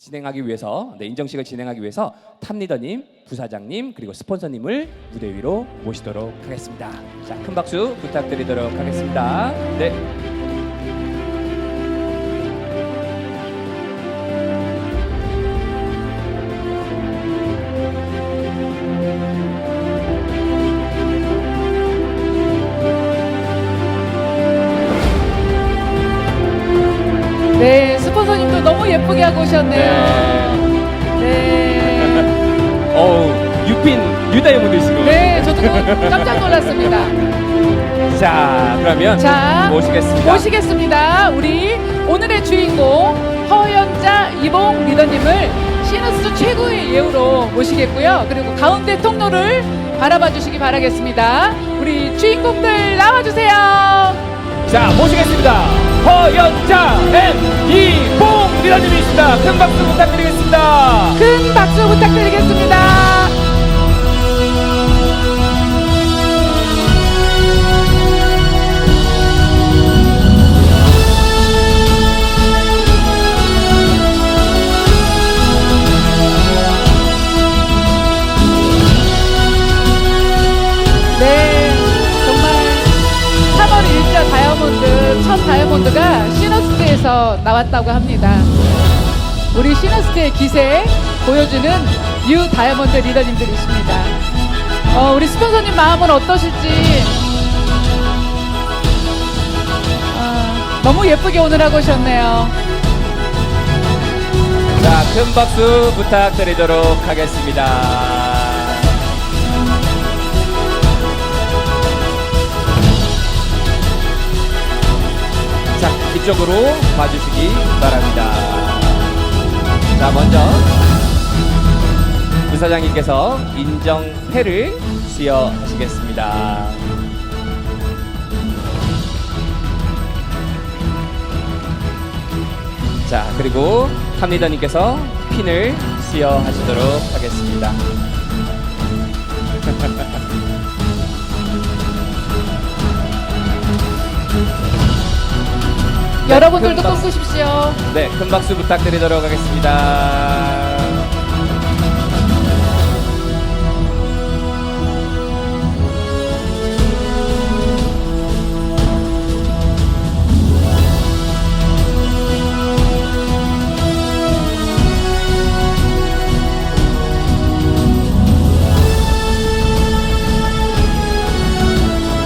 진행하기 위해서, 인정식을 진행하기 위해서 탑리더님, 부사장님, 그리고 스폰서님을 무대 위로 모시도록 하겠습니다. 자, 큰 박수 부탁드리도록 하겠습니다. 네. 네, 스폰서님도 너무 예쁘게 하고 오셨네요. 네. 어우, 유핀, 유다이몬드시고. 네, 저도 깜짝 놀랐습니다. 자, 그러면 자, 모시겠습니다. 모시겠습니다. 우리 오늘의 주인공 허연자 이봉 리더님을 시너스 최고의 예우로 모시겠고요. 그리고 가운데 통로를 바라봐 주시기 바라겠습니다. 우리 주인공들 나와주세요. 자, 모시겠습니다. 허연자 앤 이봉 리더님이십니다. 큰 박수 부탁드리겠습니다. 큰 박수 부탁드리겠습니다. 네, 정말 3월 1자 다이아몬드, 첫 다이아몬드가 시너스트에서 나왔다고 합니다. 우리 시너스트의 기세 보여주는 뉴 다이아몬드 리더님들이십니다. 우리 스폰서님 마음은 어떠실지. 너무 예쁘게 오늘 하고 오셨네요. 자, 큰 박수 부탁드리도록 하겠습니다. 자, 이쪽으로 봐주시기 바랍니다. 자, 먼저 부사장님께서 인정패를 수여하시겠습니다. 자, 그리고 탑리더님께서 핀을 수여하시도록 하겠습니다. 여러분들도 큰 박수. 꿈꾸십시오. 네, 큰 박수 부탁드리도록 하겠습니다.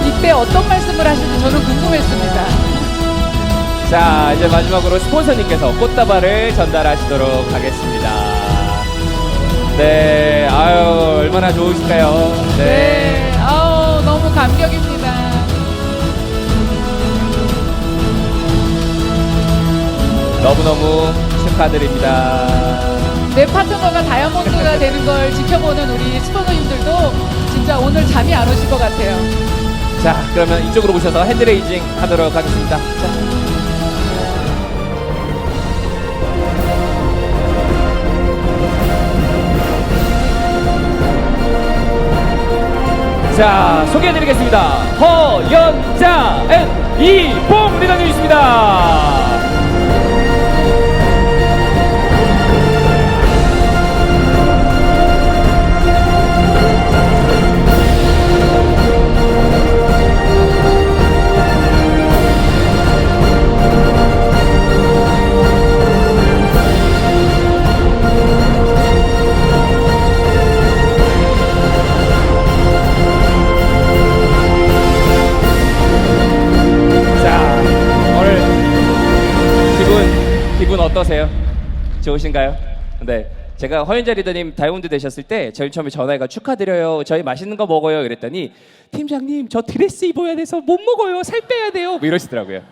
이때 어떤 말씀을 하실지 저는 궁금했습니다. 자, 이제 마지막으로 스폰서님께서 꽃다발을 전달하시도록 하겠습니다. 네, 아유, 얼마나 좋으실까요? 네, 너무 감격입니다. 너무너무 축하드립니다. 내 파트너가 다이아몬드가 되는 걸 지켜보는 우리 스폰서님들도 진짜 오늘 잠이 안 오실 것 같아요. 자, 그러면 이쪽으로 오셔서 핸드레이징 하도록 하겠습니다. 자, 소개해드리겠습니다. 허연자 앤 이봉 리더님이십니다. 기분 어떠세요? 좋으신가요? 네, 제가 허연자 리더님 다이아몬드 되셨을 때 제일 처음에 전화해가 축하드려요, 저희 맛있는 거 먹어요 이랬더니 팀장님 저 드레스 입어야 돼서 못 먹어요, 살 빼야 돼요, 뭐 이러시더라고요.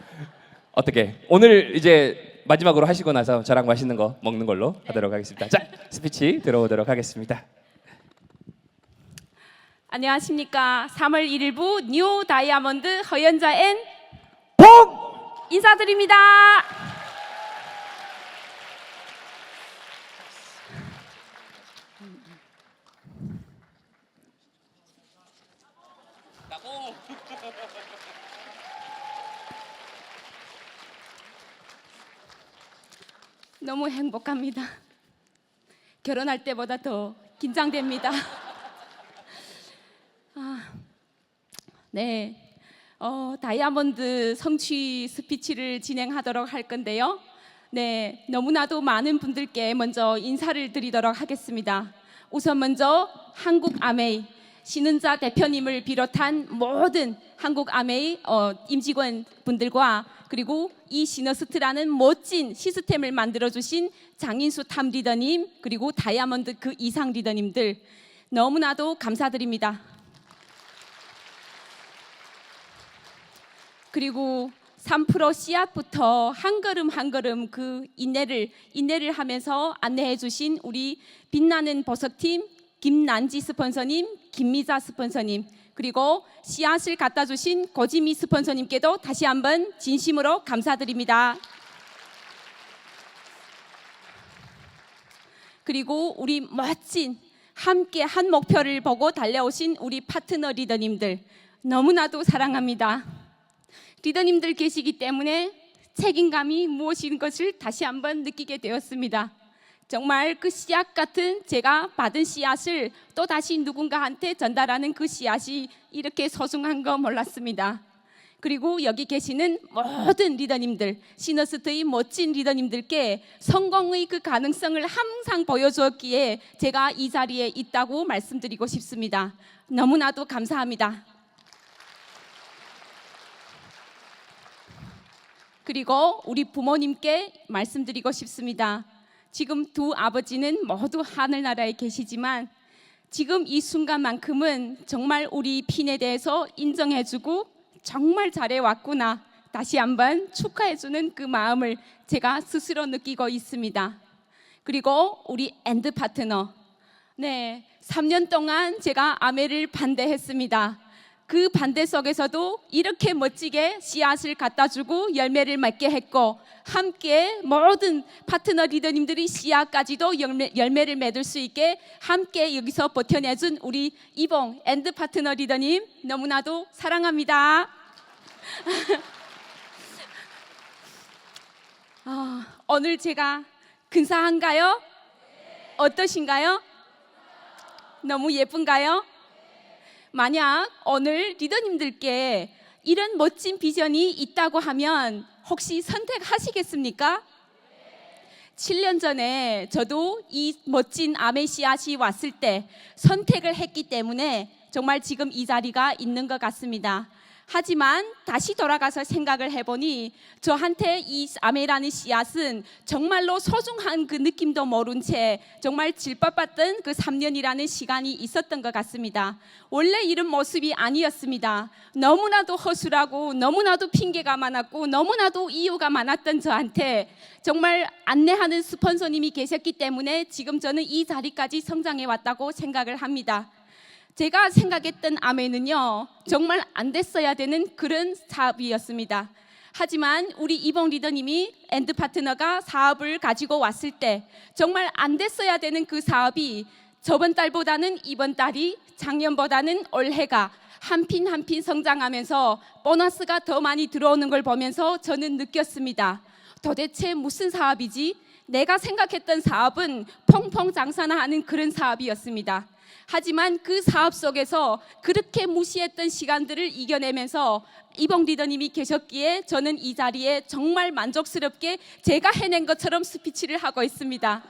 어떻게 오늘 이제 마지막으로 하시고 나서 저랑 맛있는 거 먹는 걸로 하도록 하겠습니다. 자, 스피치 들어오도록 하겠습니다. 안녕하십니까. 3월 1일부 뉴 다이아몬드 허연자 앤 봉! 인사드립니다. 너무 행복합니다. 결혼할 때보다 더 긴장됩니다. 네, 다이아몬드 성취 스피치를 진행하도록 할 건데요. 네, 너무나도 많은 분들께 먼저 인사를 드리도록 하겠습니다. 우선 먼저 한국 아메이 신은자 대표님을 비롯한 모든 한국 아메이 임직원 분들과 그리고 이 시너스트라는 멋진 시스템을 만들어주신 장인수 탐 리더님 그리고 다이아몬드 그 이상 리더님들 너무나도 감사드립니다. 그리고 3% 씨앗부터 한 걸음 한 걸음 그 인내를 하면서 안내해 주신 우리 빛나는 버섯팀 김난지 스폰서님, 김미자 스폰서님 그리고 씨앗을 갖다 주신 고지미 스폰서님께도 다시 한번 진심으로 감사드립니다. 그리고 우리 멋진 함께 한 목표를 보고 달려오신 우리 파트너 리더님들 너무나도 사랑합니다. 리더님들 계시기 때문에 책임감이 무엇인 것을 다시 한번 느끼게 되었습니다. 정말 그 씨앗 같은 제가 받은 씨앗을 또 다시 누군가한테 전달하는 그 씨앗이 이렇게 소중한 거 몰랐습니다. 그리고 여기 계시는 모든 리더님들, 시너스트의 멋진 리더님들께 성공의 그 가능성을 항상 보여주었기에 제가 이 자리에 있다고 말씀드리고 싶습니다. 너무나도 감사합니다. 그리고 우리 부모님께 말씀드리고 싶습니다. 지금 두 아버지는 모두 하늘나라에 계시지만 지금 이 순간만큼은 정말 우리 핀에 대해서 인정해주고 정말 잘해왔구나 다시 한번 축하해주는 그 마음을 제가 스스로 느끼고 있습니다. 그리고 우리 엔드 파트너, 네, 3년 동안 제가 아메를 반대했습니다. 그 반대 속에서도 이렇게 멋지게 씨앗을 갖다 주고 열매를 맺게 했고 함께 모든 파트너 리더님들이 씨앗까지도 열매를 맺을 수 있게 함께 여기서 버텨내준 우리 이봉 엔드 파트너 리더님 너무나도 사랑합니다. 오늘 제가 근사한가요? 어떠신가요? 너무 예쁜가요? 만약 오늘 리더님들께 이런 멋진 비전이 있다고 하면 혹시 선택하시겠습니까? 7년 전에 저도 이 멋진 아메 씨앗이 왔을 때 선택을 했기 때문에 정말 지금 이 자리가 있는 것 같습니다. 하지만 다시 돌아가서 생각을 해보니 저한테 이 아메라는 씨앗은 정말로 소중한 그 느낌도 모른 채 정말 질밥받던 그 3년이라는 시간이 있었던 것 같습니다. 원래 이런 모습이 아니었습니다. 너무나도 허술하고 너무나도 핑계가 많았고 너무나도 이유가 많았던 저한테 정말 안내하는 스폰서님이 계셨기 때문에 지금 저는 이 자리까지 성장해 왔다고 생각을 합니다. 제가 생각했던 아메는요 정말 안 됐어야 되는 그런 사업이었습니다. 하지만 우리 이봉 리더님이 엔드 파트너가 사업을 가지고 왔을 때 정말 안 됐어야 되는 그 사업이 저번 달보다는 이번 달이 작년보다는 올해가 한 핀 한 핀 성장하면서 보너스가 더 많이 들어오는 걸 보면서 저는 느꼈습니다. 도대체 무슨 사업이지? 내가 생각했던 사업은 펑펑 장사나 하는 그런 사업이었습니다. 하지만 그 사업 속에서 그렇게 무시했던 시간들을 이겨내면서 이봉 리더님이 계셨기에 저는 이 자리에 정말 만족스럽게 제가 해낸 것처럼 스피치를 하고 있습니다.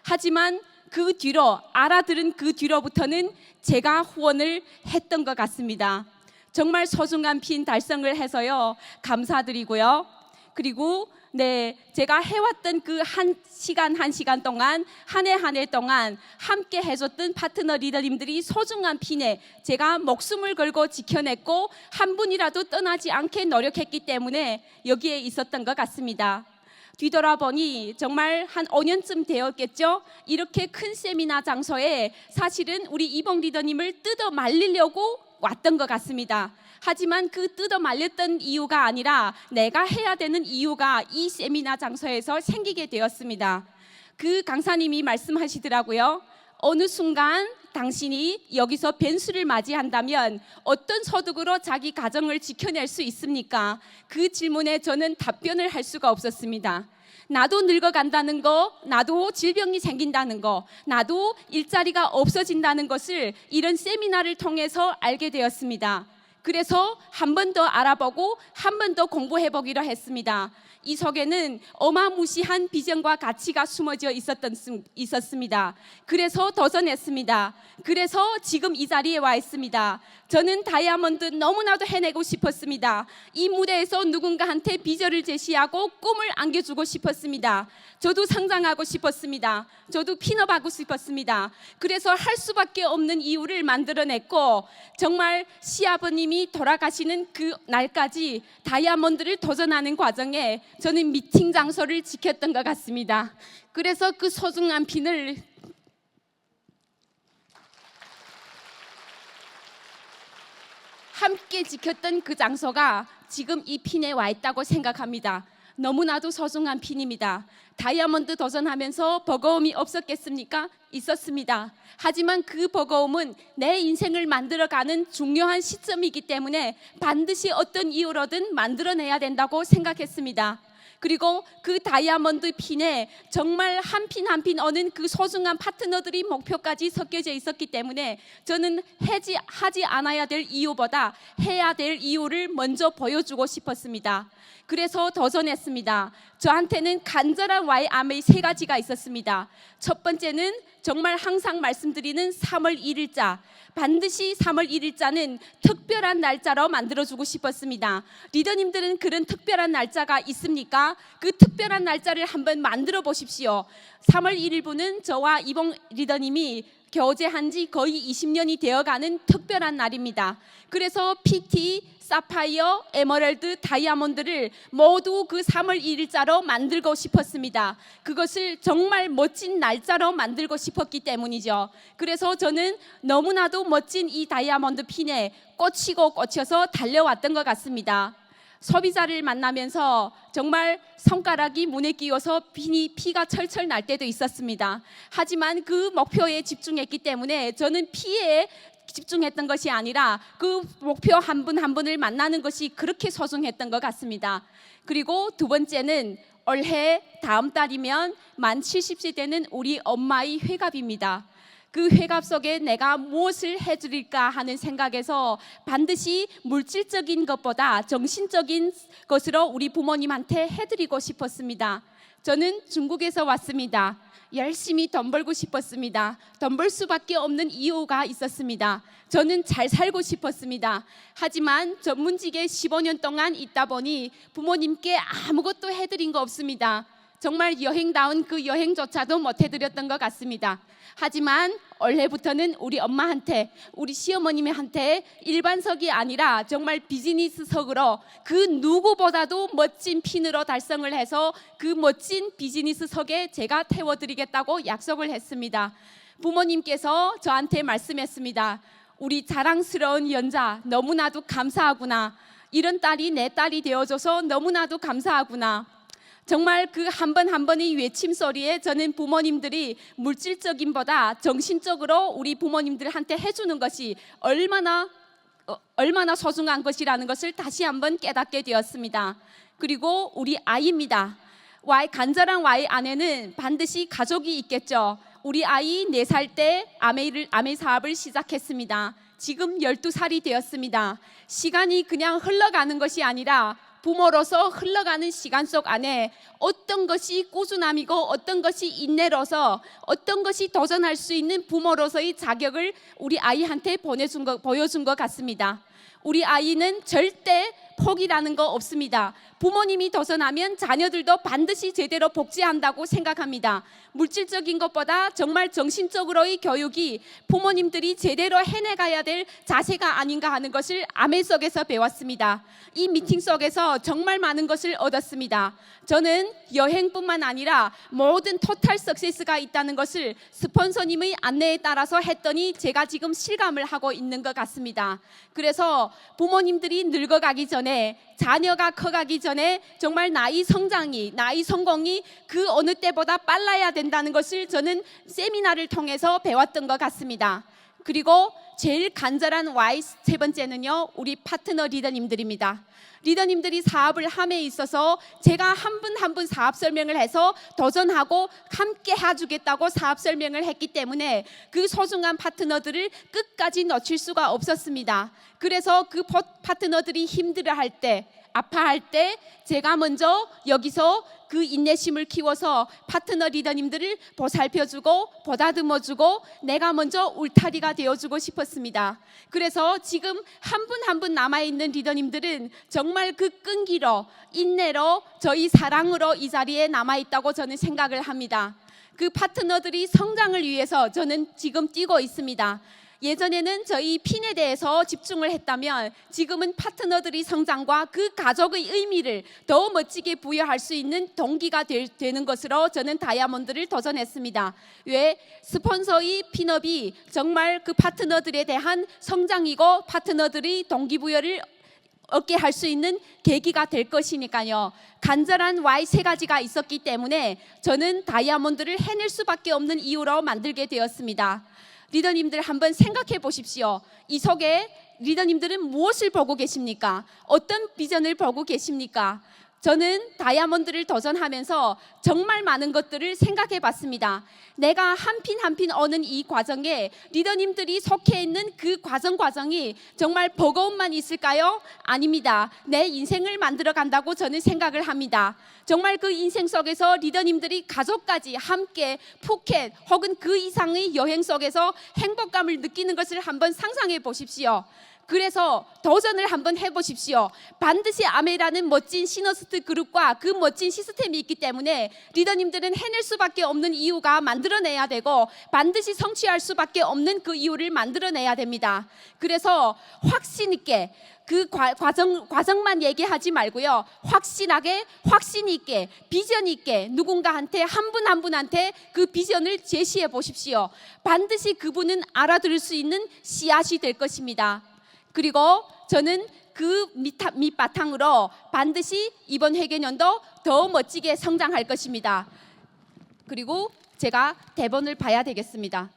하지만 그 뒤로 알아들은 그 뒤로부터는 제가 후원을 했던 것 같습니다. 정말 소중한 핀 달성을 해서요 감사드리고요. 그리고 네, 제가 해왔던 그 한 시간 동안 한 해 동안 함께 해줬던 파트너 리더님들이 소중한 핀에 제가 목숨을 걸고 지켜냈고 한 분이라도 떠나지 않게 노력했기 때문에 여기에 있었던 것 같습니다. 뒤돌아보니 정말 한 5년쯤 되었겠죠. 이렇게 큰 세미나 장소에 사실은 우리 이봉 리더님을 뜯어 말리려고 왔던 것 같습니다. 하지만 그 뜯어 말렸던 이유가 아니라 내가 해야 되는 이유가 이 세미나 장소에서 생기게 되었습니다. 그 강사님이 말씀하시더라고요. 어느 순간 당신이 여기서 변수를 맞이한다면 어떤 소득으로 자기 가정을 지켜낼 수 있습니까? 그 질문에 저는 답변을 할 수가 없었습니다. 나도 늙어간다는 거, 나도 질병이 생긴다는 거, 나도 일자리가 없어진다는 것을 이런 세미나를 통해서 알게 되었습니다. 그래서 한 번 더 알아보고 한 번 더 공부해보기로 했습니다. 이 속에는 어마무시한 비전과 가치가 숨어져 있었습니다. 그래서 도전했습니다. 그래서 지금 이 자리에 와 있습니다. 저는 다이아몬드 너무나도 해내고 싶었습니다. 이 무대에서 누군가한테 비전을 제시하고 꿈을 안겨주고 싶었습니다. 저도 성장하고 싶었습니다. 저도 핀업하고 싶었습니다. 그래서 할 수밖에 없는 이유를 만들어냈고, 정말 시아버님이 돌아가시는 그 날까지 다이아몬드를 도전하는 과정에 저는 미팅 장소를 지켰던 것 같습니다. 그래서 그 소중한 핀을 함께 지켰던 그 장소가 지금 이 핀에 와 있다고 생각합니다. 너무나도 소중한 핀입니다. 다이아몬드 도전하면서 버거움이 없었겠습니까? 있었습니다. 하지만 그 버거움은 내 인생을 만들어가는 중요한 시점이기 때문에 반드시 어떤 이유로든 만들어내야 된다고 생각했습니다. 그리고 그 다이아몬드 핀에 정말 한 핀 한 핀 어는 그 소중한 파트너들이 목표까지 섞여져 있었기 때문에 저는 하지 않아야 될 이유보다 해야 될 이유를 먼저 보여주고 싶었습니다. 그래서 도전했습니다. 저한테는 간절한 와이암의 세 가지가 있었습니다. 첫 번째는 정말 항상 말씀드리는 3월 1일자, 반드시 3월 1일자는 특별한 날짜로 만들어주고 싶었습니다. 리더님들은 그런 특별한 날짜가 있습니까? 그 특별한 날짜를 한번 만들어 보십시오. 3월 1일부는 저와 이봉 리더님이 교제한 지 거의 20년이 되어가는 특별한 날입니다. 그래서 PT, 사파이어, 에메랄드, 다이아몬드를 모두 그 3월 1일자로 만들고 싶었습니다. 그것을 정말 멋진 날짜로 만들고 싶었기 때문이죠. 그래서 저는 너무나도 멋진 이 다이아몬드 핀에 꽂히고 꽂혀서 달려왔던 것 같습니다. 소비자를 만나면서 정말 손가락이 문에 끼어서 피가 철철 날 때도 있었습니다. 하지만 그 목표에 집중했기 때문에 저는 피에 집중했던 것이 아니라 그 목표 한 분 한 분을 만나는 것이 그렇게 소중했던 것 같습니다. 그리고 두 번째는 올해 다음 달이면 만 70세 되는 우리 엄마의 회갑입니다. 그 회갑 속에 내가 무엇을 해드릴까 하는 생각에서 반드시 물질적인 것보다 정신적인 것으로 우리 부모님한테 해드리고 싶었습니다. 저는 중국에서 왔습니다. 열심히 돈 벌고 싶었습니다. 돈 벌 수밖에 없는 이유가 있었습니다. 저는 잘 살고 싶었습니다. 하지만 전문직에 15년 동안 있다 보니 부모님께 아무것도 해드린 거 없습니다. 정말 여행다운 그 여행조차도 못 해드렸던 것 같습니다. 하지만 올해부터는 우리 엄마한테, 우리 시어머님한테 일반석이 아니라 정말 비즈니스석으로 그 누구보다도 멋진 핀으로 달성을 해서 그 멋진 비즈니스석에 제가 태워드리겠다고 약속을 했습니다. 부모님께서 저한테 말씀했습니다. 우리 자랑스러운 연자 너무나도 감사하구나. 이런 딸이 내 딸이 되어줘서 너무나도 감사하구나. 정말 그 한 번 한 번의 외침 소리에 저는 부모님들이 물질적인보다 정신적으로 우리 부모님들한테 해주는 것이 얼마나 소중한 것이라는 것을 다시 한번 깨닫게 되었습니다. 그리고 우리 아이입니다. 간절한 와이 안에는 반드시 가족이 있겠죠. 우리 아이 4살 때 아메 사업을 시작했습니다. 지금 12살이 되었습니다. 시간이 그냥 흘러가는 것이 아니라 부모로서 흘러가는 시간 속 안에 어떤 것이 꾸준함이고 어떤 것이 인내로서 어떤 것이 도전할 수 있는 부모로서의 자격을 우리 아이한테 보여준 것 같습니다. 우리 아이는 절대 포기라는 거 없습니다. 부모님이 도전하면 자녀들도 반드시 제대로 복지한다고 생각합니다. 물질적인 것보다 정말 정신적으로의 교육이 부모님들이 제대로 해내가야 될 자세가 아닌가 하는 것을 아멘 속에서 배웠습니다. 이 미팅 속에서 정말 많은 것을 얻었습니다. 저는 여행뿐만 아니라 모든 토탈 석세스가 있다는 것을 스폰서님의 안내에 따라서 했더니 제가 지금 실감을 하고 있는 것 같습니다. 그래서 부모님들이 늙어가기 전에, 자녀가 커가기 전에 정말 나의 성장이, 나의 성공이 그 어느 때보다 빨라야 된다는 것을 저는 세미나를 통해서 배웠던 것 같습니다. 그리고 제일 간절한 Y 세 번째는요, 우리 파트너 리더님들입니다. 리더님들이 사업을 함에 있어서 제가 한 분 한 분 사업 설명을 해서 도전하고 함께 해주겠다고 사업 설명을 했기 때문에 그 소중한 파트너들을 끝까지 놓칠 수가 없었습니다. 그래서 그 파트너들이 힘들어할 때, 아파할 때 제가 먼저 여기서 그 인내심을 키워서 파트너 리더님들을 보살펴주고 보다듬어주고 내가 먼저 울타리가 되어주고 싶었습니다. 그래서 지금 한 분 한 분 남아있는 리더님들은 정말 그 끈기로 인내로 저희 사랑으로 이 자리에 남아있다고 저는 생각을 합니다. 그 파트너들이 성장을 위해서 저는 지금 뛰고 있습니다. 예전에는 저희 핀에 대해서 집중을 했다면 지금은 파트너들이 성장과 그 가족의 의미를 더 멋지게 부여할 수 있는 동기가 되는 것으로 저는 다이아몬드를 도전했습니다. 왜? 스폰서의 핀업이 정말 그 파트너들에 대한 성장이고 파트너들이 동기부여를 얻게 할 수 있는 계기가 될 것이니까요. 간절한 Y 세 가지가 있었기 때문에 저는 다이아몬드를 해낼 수밖에 없는 이유로 만들게 되었습니다. 리더님들 한번 생각해 보십시오. 이 속에 리더님들은 무엇을 보고 계십니까? 어떤 비전을 보고 계십니까? 저는 다이아몬드를 도전하면서 정말 많은 것들을 생각해 봤습니다. 내가 한 핀 한 핀 얻는 이 과정에 리더님들이 속해 있는 그 과정이 정말 버거움만 있을까요? 아닙니다. 내 인생을 만들어 간다고 저는 생각을 합니다. 정말 그 인생 속에서 리더님들이 가족까지 함께 푸켓 혹은 그 이상의 여행 속에서 행복감을 느끼는 것을 한번 상상해 보십시오. 그래서 도전을 한번 해보십시오. 반드시 아메라는 멋진 시너스트 그룹과 그 멋진 시스템이 있기 때문에 리더님들은 해낼 수밖에 없는 이유가 만들어내야 되고 반드시 성취할 수밖에 없는 그 이유를 만들어내야 됩니다. 그래서 확신 있게 그 과정만 얘기하지 말고요. 확신하게, 확신 있게, 비전 있게 누군가한테 한 분 한 분한테 그 비전을 제시해 보십시오. 반드시 그분은 알아들을 수 있는 씨앗이 될 것입니다. 그리고 저는 그 밑바탕으로 반드시 이번 회계년도 더 멋지게 성장할 것입니다. 그리고 제가 대본을 봐야 되겠습니다.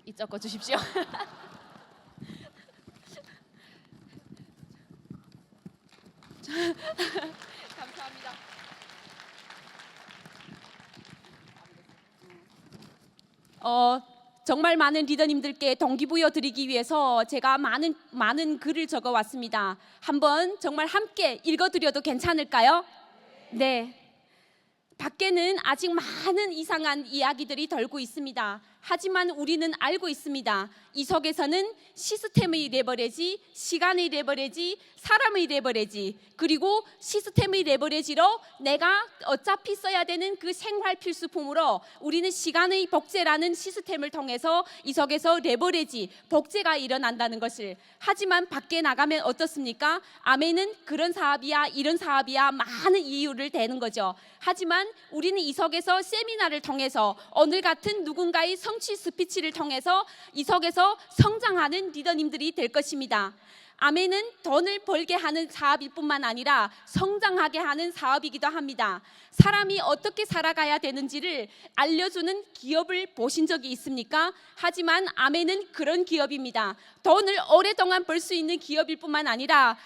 이쪽 거 주십시오. 감사합니다. 정말 많은 리더님들께 동기부여 드리기 위해서 제가 많은 글을 적어 왔습니다. 한번 정말 함께 읽어드려도 괜찮을까요? 네. 밖에는 아직 많은 이상한 이야기들이 돌고 있습니다. 하지만 우리는 알고 있습니다. 이 속에서는 시스템의 레버리지, 시간의 레버리지, 사람의 레버리지, 그리고 시스템의 레버리지로 내가 어차피 써야 되는 그 생활 필수품으로 우리는 시간의 복제라는 시스템을 통해서 이 속에서 레버리지, 복제가 일어난다는 것을. 하지만 밖에 나가면 어떻습니까? 아멘은 그런 사업이야, 이런 사업이야, 많은 이유를 대는 거죠. 하지만 우리는 이 속에서 세미나를 통해서 오늘 같은 누군가의 성취 스피치를 통해서 이 속에서 성장하는 리더님들이 될 것입니다. 아멘은 돈을 벌게 하는 사업일 뿐만 아니라 성장하게 하는 사업이기도 합니다. 사람이 어떻게 살아가야 되는지를 알려주는 기업을 보신 적이 있습니까? 하지만 아멘은 그런 기업입니다. 돈을 오랫동안 벌 수 있는 기업일 뿐만 아니라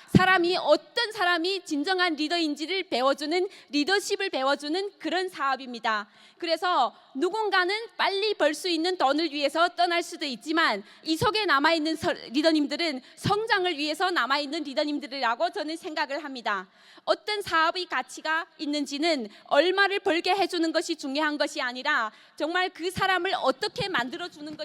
어떤 사람이 진정한 리더인지를 배워주는, 리더십을 배워주는 그런 사업입니다. 그래서 누군가는 빨리 벌 수 있는 돈을 위해서 떠날 수도 있지만 이 속에 남아있는 리더님들은 성장을 위해서 남아있는 리더님들이라고 저는 생각을 합니다. 어떤 사업의 가치가 있는지는 얼마를 벌게 해주는 것이 중요한 것이 아니라 정말 그 사람을 어떻게 만들어주는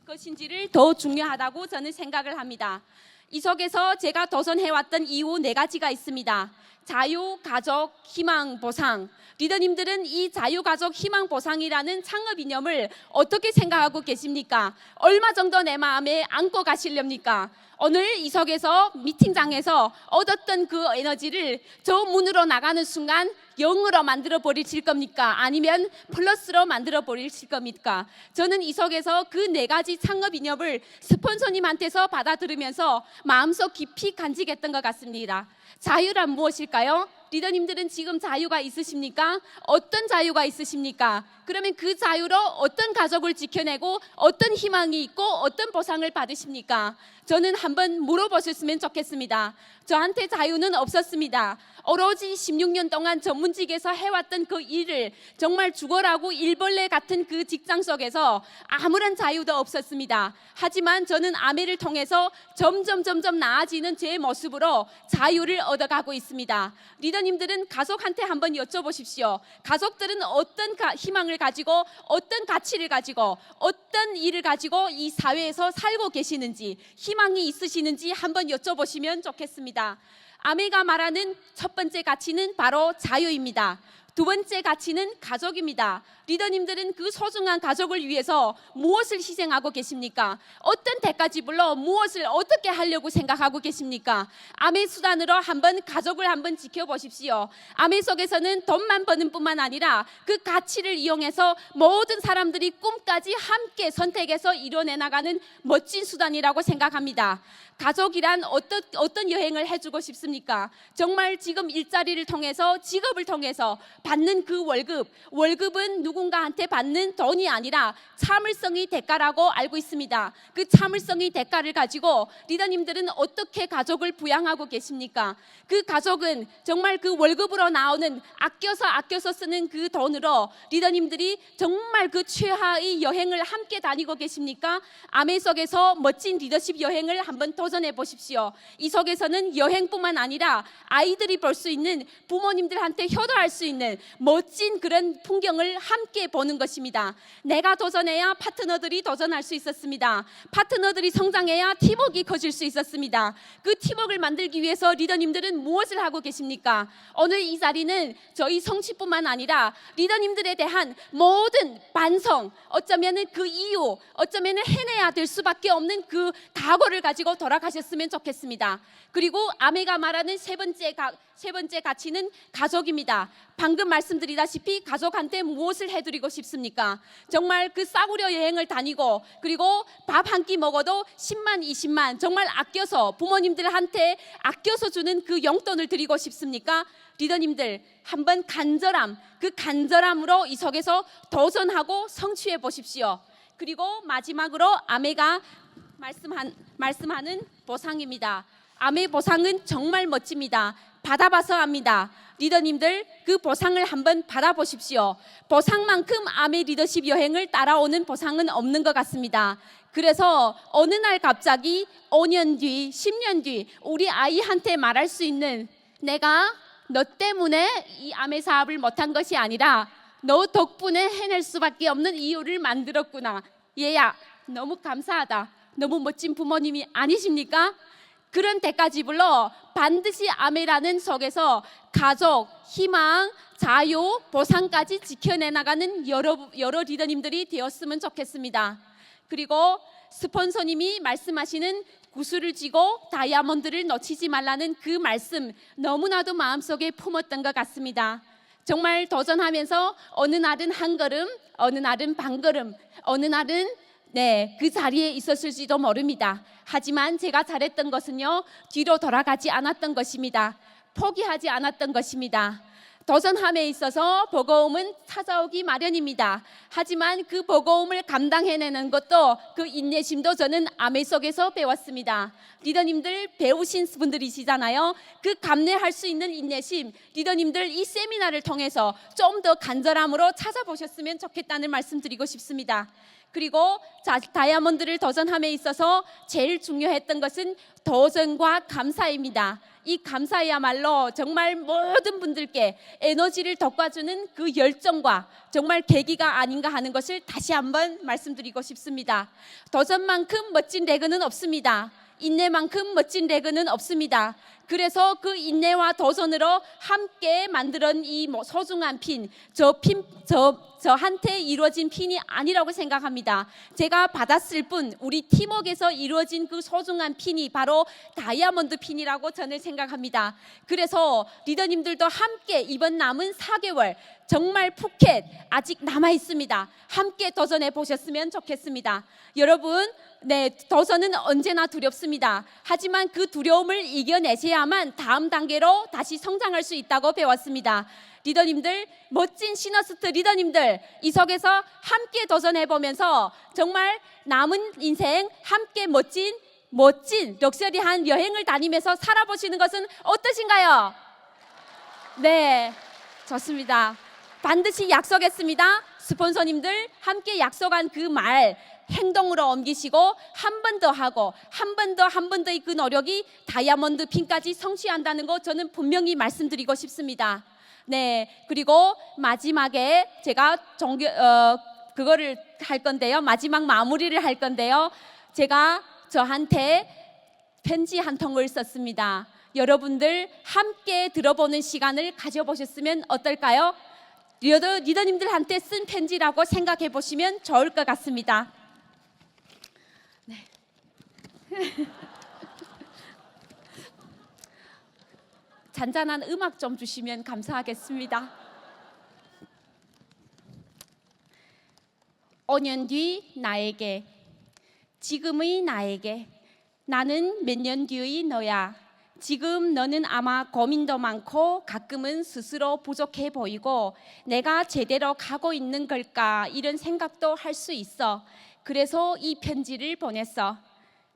것인지를 더 중요하다고 저는 생각을 합니다. 이 속에서 제가 도전해왔던 이유 4가지가 있습니다. 자유, 가족, 희망, 보상. 리더님들은 이 자유, 가족, 희망, 보상이라는 창업 이념을 어떻게 생각하고 계십니까? 얼마 정도 내 마음에 안고 가시렵니까? 오늘 이 속에서 미팅장에서 얻었던 그 에너지를 저 문으로 나가는 순간 0으로 만들어 버리실 겁니까? 아니면 플러스로 만들어 버리실 겁니까? 저는 이 속에서 그 4가지 창업 이념을 스폰서님한테서 받아들으면서 마음속 깊이 간직했던 것 같습니다. 자유란 무엇일까요? 리더님들은 지금 자유가 있으십니까? 어떤 자유가 있으십니까? 그러면 그 자유로 어떤 가족을 지켜내고 어떤 희망이 있고 어떤 보상을 받으십니까? 저는 한번 물어보셨으면 좋겠습니다. 저한테 자유는 없었습니다. 오로지 16년 동안 전문직에서 해왔던 그 일을 정말 죽어라고 일벌레 같은 그 직장 속에서 아무런 자유도 없었습니다. 하지만 저는 아메를 통해서 점점 나아지는 제 모습으로 자유를 얻어가고 있습니다. 리더님들은 가족한테 한번 여쭤보십시오. 가족들은 어떤 희망을 가지고 어떤 가치를 가지고 어떤 일을 가지고 이 사회에서 살고 계시는지 희망이 있으시는지 한번 여쭤보시면 좋겠습니다. 아메가 말하는 첫 번째 가치는 바로 자유입니다. 두 번째 가치는 가족입니다. 리더님들은 그 소중한 가족을 위해서 무엇을 희생하고 계십니까? 어떤 대가지 불러 무엇을 어떻게 하려고 생각하고 계십니까? 아메 수단으로 한번 가족을 한번 지켜보십시오. 아메 속에서는 돈만 버는 뿐만 아니라 그 가치를 이용해서 모든 사람들이 꿈까지 함께 선택해서 이뤄내 나가는 멋진 수단이라고 생각합니다. 가족이란 어떤 여행을 해주고 싶습니까? 정말 지금 일자리를 통해서 직업을 통해서 받는 그 월급은 누군가한테 받는 돈이 아니라 참을성의 대가라고 알고 있습니다. 그 참을성의 대가를 가지고 리더님들은 어떻게 가족을 부양하고 계십니까? 그 가족은 정말 그 월급으로 나오는 아껴서 쓰는 그 돈으로 리더님들이 정말 그 최하의 여행을 함께 다니고 계십니까? 아메 속에서 멋진 리더십 여행을 한번 도전해 보십시오. 이 속에서는 여행뿐만 아니라 아이들이 볼 수 있는 부모님들한테 효도할 수 있는 멋진 그런 풍경을 함께 보는 것입니다. 내가 도전해야 파트너들이 도전할 수 있었습니다. 파트너들이 성장해야 팀워크가 커질 수 있었습니다. 그 팀워크를 만들기 위해서 리더님들은 무엇을 하고 계십니까? 오늘 이 자리는 저희 성취뿐만 아니라 리더님들에 대한 모든 반성, 어쩌면 그 이유, 어쩌면 해내야 될 수밖에 없는 그 각오를 가지고 돌아가셨으면 좋겠습니다. 그리고 아메가 말하는 세 번째 가치는 가족입니다. 방금 말씀드리다시피 가족한테 무엇을 해드리고 싶습니까? 정말 그 싸구려 여행을 다니고 그리고 밥 한 끼 먹어도 10만 20만 정말 아껴서 부모님들한테 아껴서 주는 그 용돈을 드리고 싶습니까? 리더님들 한번 그 간절함으로 이 속에서 도전하고 성취해 보십시오. 그리고 마지막으로 아메가 말씀하는 보상입니다. 아메 보상은 정말 멋집니다. 받아봐서 압니다. 리더님들 그 보상을 한번 받아보십시오. 보상만큼 아메 리더십 여행을 따라오는 보상은 없는 것 같습니다. 그래서 어느 날 갑자기 5년 뒤, 10년 뒤 우리 아이한테 말할 수 있는 내가 너 때문에 이 아메 사업을 못한 것이 아니라 너 덕분에 해낼 수밖에 없는 이유를 만들었구나. 얘야 너무 감사하다. 너무 멋진 부모님이 아니십니까? 그런 때까지 불러 반드시 아메라는 속에서 가족, 희망, 자유, 보상까지 지켜내 나가는 여러 리더님들이 되었으면 좋겠습니다. 그리고 스폰서님이 말씀하시는 구슬을 쥐고 다이아몬드를 놓치지 말라는 그 말씀 너무나도 마음속에 품었던 것 같습니다. 정말 도전하면서 어느 날은 한 걸음, 어느 날은 반 걸음, 어느 날은 그 자리에 있었을지도 모릅니다. 하지만 제가 잘했던 것은요, 뒤로 돌아가지 않았던 것입니다. 포기하지 않았던 것입니다. 도전함에 있어서 버거움은 찾아오기 마련입니다. 하지만 그 버거움을 감당해내는 것도 그 인내심도 저는 아메 속에서 배웠습니다. 리더님들 배우신 분들이시잖아요. 그 감내할 수 있는 인내심, 리더님들 이 세미나를 통해서 좀 더 간절함으로 찾아보셨으면 좋겠다는 말씀 드리고 싶습니다. 그리고 다이아몬드를 도전함에 있어서 제일 중요했던 것은 도전과 감사입니다. 이 감사야말로 정말 모든 분들께 에너지를 돋궈주는 그 열정과 정말 계기가 아닌가 하는 것을 다시 한번 말씀드리고 싶습니다. 도전만큼 멋진 레그는 없습니다. 인내만큼 멋진 레그는 없습니다. 그래서 그 인내와 도전으로 함께 만들은 이 소중한 핀, 저한테 이루어진 핀이 아니라고 생각합니다. 제가 받았을 뿐 우리 팀워크에서 이루어진 그 소중한 핀이 바로 다이아몬드 핀이라고 저는 생각합니다. 그래서 리더님들도 함께 이번 남은 4개월 정말 푸켓 아직 남아 있습니다. 함께 도전해 보셨으면 좋겠습니다. 여러분, 도전은 언제나 두렵습니다. 하지만 그 두려움을 이겨내셔야 그래야만 다음 단계로 다시 성장할 수 있다고 배웠습니다. 리더님들, 멋진 시너스트 리더님들, 이 속에서 함께 도전해보면서 정말 남은 인생 함께 멋진 럭셔리한 여행을 다니면서 살아보시는 것은 어떠신가요? 네, 좋습니다. 반드시 약속했습니다. 스폰서님들 함께 약속한 그 말 행동으로 옮기시고 한 번 더 하고 한 번 더의 그 노력이 다이아몬드 핀까지 성취한다는 거 저는 분명히 말씀드리고 싶습니다. 네, 그리고 마지막에 제가 그거를 할 건데요. 마지막 마무리를 할 건데요. 제가 저한테 편지 한 통을 썼습니다. 여러분들 함께 들어보는 시간을 가져보셨으면 어떨까요? 리더님들한테 쓴 편지라고 생각해 보시면 좋을 것 같습니다. 네. 잔잔한 음악 좀 주시면 감사하겠습니다. 5년 뒤 나에게, 지금의 나에게, 나는 몇 년 뒤의 너야. 지금 너는 아마 고민도 많고 가끔은 스스로 부족해 보이고 내가 제대로 가고 있는 걸까 이런 생각도 할 수 있어. 그래서 이 편지를 보냈어.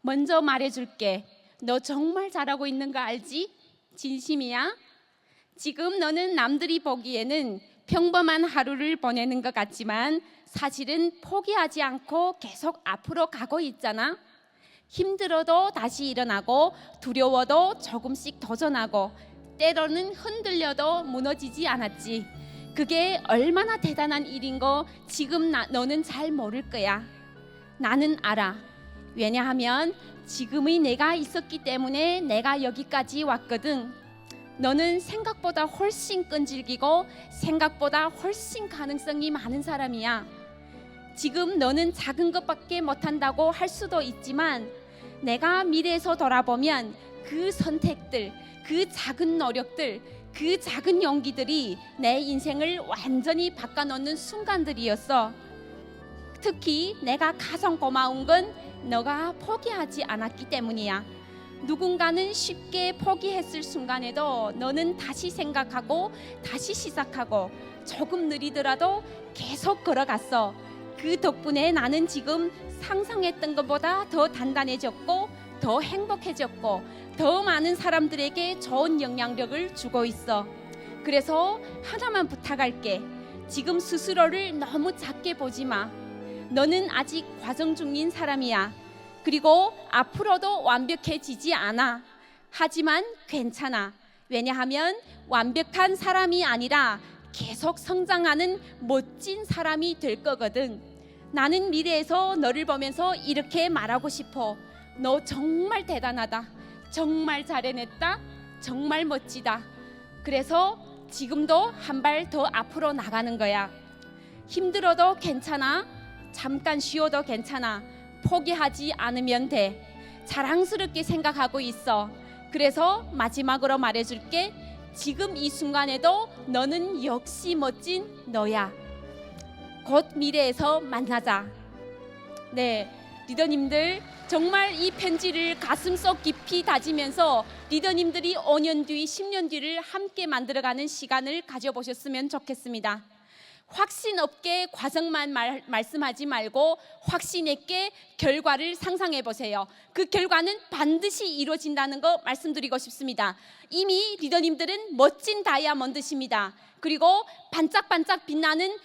먼저 말해줄게. 너 정말 잘하고 있는 거 알지? 진심이야. 지금 너는 남들이 보기에는 평범한 하루를 보내는 것 같지만 사실은 포기하지 않고 계속 앞으로 가고 있잖아. 힘들어도 다시 일어나고 두려워도 조금씩 도전하고 때로는 흔들려도 무너지지 않았지. 그게 얼마나 대단한 일인 거 지금 너는 잘 모를 거야. 나는 알아. 왜냐하면 지금의 내가 있었기 때문에 내가 여기까지 왔거든. 너는 생각보다 훨씬 끈질기고 생각보다 훨씬 가능성이 많은 사람이야. 지금 너는 작은 것밖에 못한다고 할 수도 있지만 내가 미래에서 돌아보면 그 선택들, 그 작은 노력들, 그 작은 용기들이 내 인생을 완전히 바꿔놓는 순간들이었어. 특히 내가 가장 고마운 건 너가 포기하지 않았기 때문이야. 누군가는 쉽게 포기했을 순간에도 너는 다시 생각하고 다시 시작하고 조금 느리더라도 계속 걸어갔어. 그 덕분에 나는 지금 상상했던 것보다 더 단단해졌고 더 행복해졌고 더 많은 사람들에게 좋은 영향력을 주고 있어. 그래서 하나만 부탁할게. 지금 스스로를 너무 작게 보지 마. 너는 아직 과정 중인 사람이야. 그리고 앞으로도 완벽해지지 않아. 하지만 괜찮아. 왜냐하면 완벽한 사람이 아니라 계속 성장하는 멋진 사람이 될 거거든. 나는 미래에서 너를 보면서 이렇게 말하고 싶어. 너 정말 대단하다. 정말 잘해냈다. 정말 멋지다. 그래서 지금도 한 발 더 앞으로 나가는 거야. 힘들어도 괜찮아. 잠깐 쉬어도 괜찮아. 포기하지 않으면 돼. 자랑스럽게 생각하고 있어. 그래서 마지막으로 말해줄게. 지금 이 순간에도 너는 역시 멋진 너야. 곧 미래에서 만나자. 네, 리더님들 정말 이 편지를 가슴속 깊이 다지면서 리더님들이 5년 뒤, 10년 뒤를 함께 만들어가는 시간을 가져보셨으면 좋겠습니다. 확신 없게 과정만 말씀하지 말고 확신 있게 결과를 상상해 보세요. 그 결과는 반드시 이루어진다는 거 말씀드리고 싶습니다. 이미 리더님들은 멋진 다이아몬드십니다. 그리고 반짝반짝 빛나는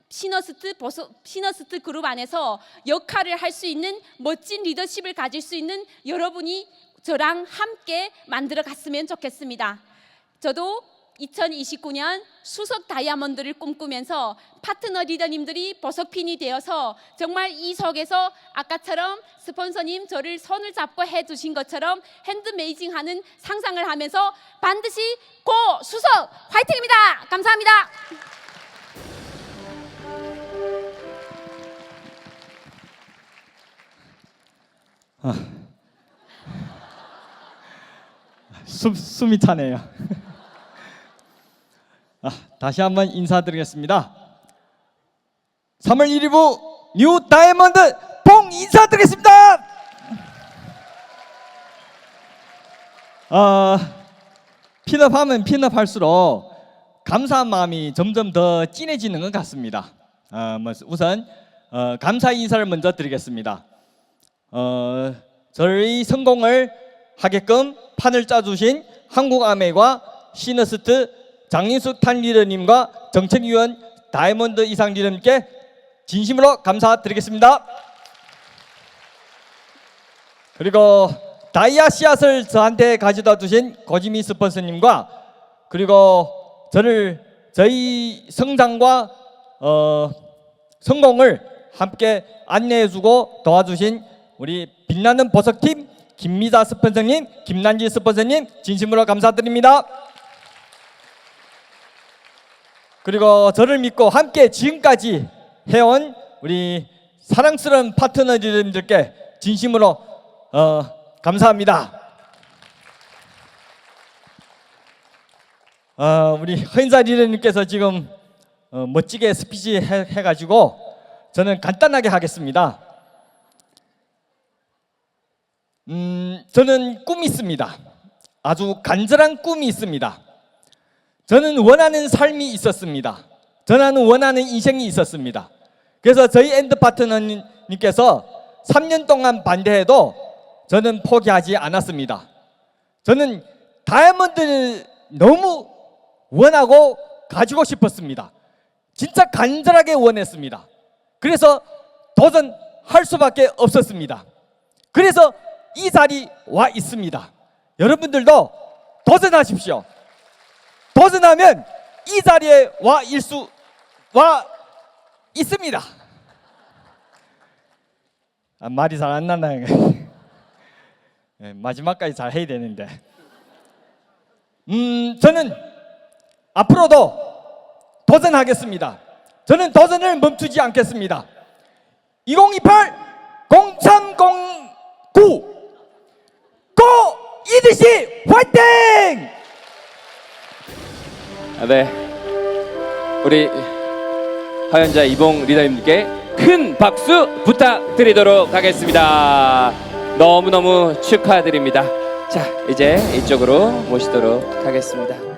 시너스트 그룹 안에서 역할을 할 수 있는 멋진 리더십을 가질 수 있는 여러분이 저랑 함께 만들어 갔으면 좋겠습니다. 저도 2029년 수석 다이아몬드를 꿈꾸면서 파트너 리더님들이 보석핀이 되어서 정말 이 속에서 아까처럼 스폰서님 저를 손을 잡고 해주신 것처럼 핸드메이징하는 상상을 하면서 반드시 고 수석 화이팅입니다. 감사합니다. 숨이 차네요. 다시 한번 인사드리겠습니다. 3월 1일부 뉴 다이아몬드 봉 인사드리겠습니다. 핀업하면 핀업할수록 감사한 마음이 점점 더 진해지는 것 같습니다. 우선 감사 인사를 먼저 드리겠습니다. 저희 성공을 하게끔 판을 짜주신 한국아메과 시너스트 장인숙 탄 리더님과 정책위원 다이아몬드 이상 리더님께 진심으로 감사드리겠습니다. 그리고 다이아 씨앗을 저한테 가져다 주신 고지미 스폰서님과 그리고 저희 성장과 성공을 함께 안내해주고 도와주신 우리 빛나는 보석팀 김미자 스폰서님, 김난지 스폰서님 진심으로 감사드립니다. 그리고 저를 믿고 함께 지금까지 해온 우리 사랑스러운 파트너들께 진심으로 감사합니다. 우리 허인사 리더님께서 지금 멋지게 스피치 해가지고 저는 간단하게 하겠습니다. 저는 꿈이 있습니다. 아주 간절한 꿈이 있습니다. 저는 원하는 삶이 있었습니다. 저는 원하는 인생이 있었습니다. 그래서 저희 엔드 파트너님께서 3년 동안 반대해도 저는 포기하지 않았습니다. 저는 다이아몬드를 너무 원하고 가지고 싶었습니다. 진짜 간절하게 원했습니다. 그래서 도전할 수밖에 없었습니다. 그래서 이 자리 와 있습니다. 여러분들도 도전하십시오. 도전하면 이 자리에 와 있습니다. 말이 잘 안 나나요? 마지막까지 잘 해야 되는데. 저는 앞으로도 도전하겠습니다. 저는 도전을 멈추지 않겠습니다. 2028 0309 고 이드시 화이팅! 네, 우리 화연자 이봉 리더님께 큰 박수 부탁드리도록 하겠습니다. 너무너무 축하드립니다. 자, 이제 이쪽으로 모시도록 하겠습니다.